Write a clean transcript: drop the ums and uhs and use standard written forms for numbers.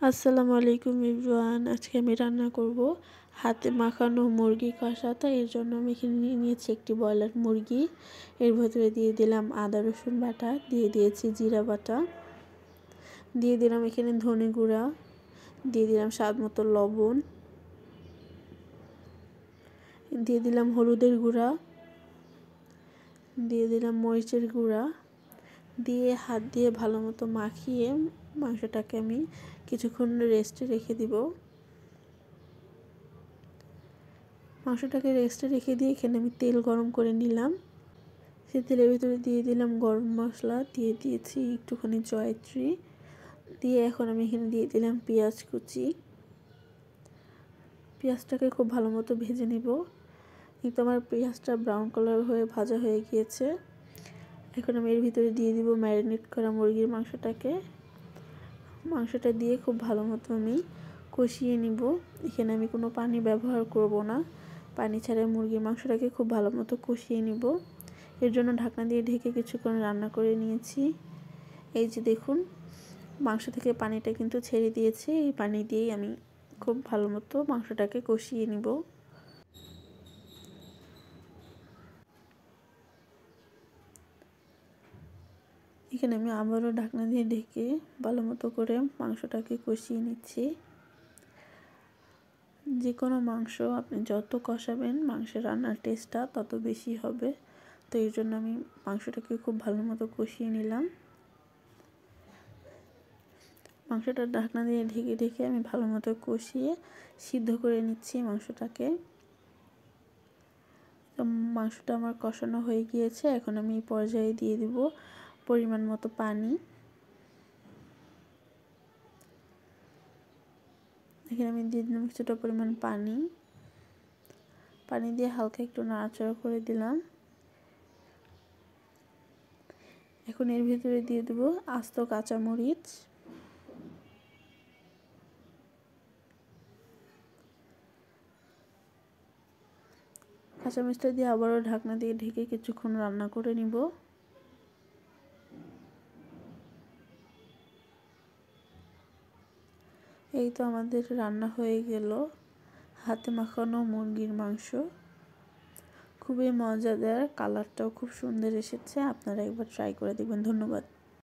আসসালামু আলাইকুম এভরিওয়ান। আজকে আমি রান্না করব হাতে মাখানো মুরগি কষা। তো এর জন্য আমি এখানে নিয়ে নিয়েছি একটি ব্রয়লার মুরগি। এর ভেতরে দিয়ে দিলাম আদা রসুন বাটা, দিয়ে দিয়েছি জিরা বাটা, দিয়ে দিলাম এখানে ধনে গুঁড়া, দিয়ে দিলাম স্বাদ মতো লবণ, দিয়ে দিলাম হলুদের গুঁড়া, দিয়ে দিলাম মরিচের গুঁড়া, দিয়ে হাত দিয়ে ভালো মতো মাখিয়ে মাংসটাকে আমি কিছুক্ষণ রেস্টে রেখে দিব। মাংসটাকে রেস্টে রেখে দিয়ে এখানে আমি তেল গরম করে নিলাম। সেই তেলের ভিতরে দিয়ে দিলাম গরম মশলা, দিয়ে দিয়েছি একটুখানি জয়ত্রী, দিয়ে এখন আমি এখানে দিয়ে দিলাম পেঁয়াজ কুচি। পেঁয়াজটাকে খুব ভালো মতো ভেজে নিব। কিন্তু আমার পেঁয়াজটা ব্রাউন কালার হয়ে ভাজা হয়ে গিয়েছে। এখন আমি এর ভিতরে দিয়ে দিব ম্যারিনেট করা মুরগির মাংসটা দিয়ে খুব ভালো মতো আমি কষিয়ে নিব। এখানে আমি কোনো পানি ব্যবহার করব না, পানি ছাড়া মুরগির মাংসটাকে খুব ভালো মতো কষিয়ে নিব। এর জন্য ঢাকনা দিয়ে ঢেকে কিছুক্ষণ রান্না করে নিয়েছি। এই যে দেখুন, মাংস থেকে পানিটা কিন্তু ছেড়ে দিয়েছে। এই পানি দিয়েই আমি খুব ভালো মতো মাংসটাকে কষিয়ে নিব। এখানে আমি আবারও ঢাকনা দিয়ে ঢেকে ভালো মতো করে মাংসটাকে কষিয়ে নিচ্ছি। যে কোনো মাংস আপনি যত কষাবেন মাংসের রান্নার টেস্টটা তত বেশি হবে। তো এর জন্য আমি মাংসটাকে খুব ভালো মতো কষিয়ে নিলাম। মাংসটা ঢাকনা দিয়ে ঢেকে ঢেকে আমি ভালো মতো কষিয়ে সিদ্ধ করে নিচ্ছি মাংসটাকে। তো মাংসটা আমার কষানো হয়ে গিয়েছে। এখন আমি এই পর্যায়ে দিয়ে দিব পরিমাণ মতো পানি। এখানে আমি দিয়ে দিলাম কিছুটা পরিমাণ পানি দিয়ে হালকা একটু নাড়াচাড়া করে দিলাম। এখন এর ভিতরে দিয়ে দেব আস্ত কাঁচামরিচ, কাঁচামরিচটা দিয়ে আবারও ঢাকনা দিয়ে ঢেকে কিছুক্ষণ রান্না করে নিব। এই তো আমাদের রান্না হয়ে গেল হাতে মাখানো মুরগির মাংস। খুবই মজাদার, কালারটাও খুব সুন্দর এসেছে। আপনারা একবার ট্রাই করে দেখবেন। ধন্যবাদ।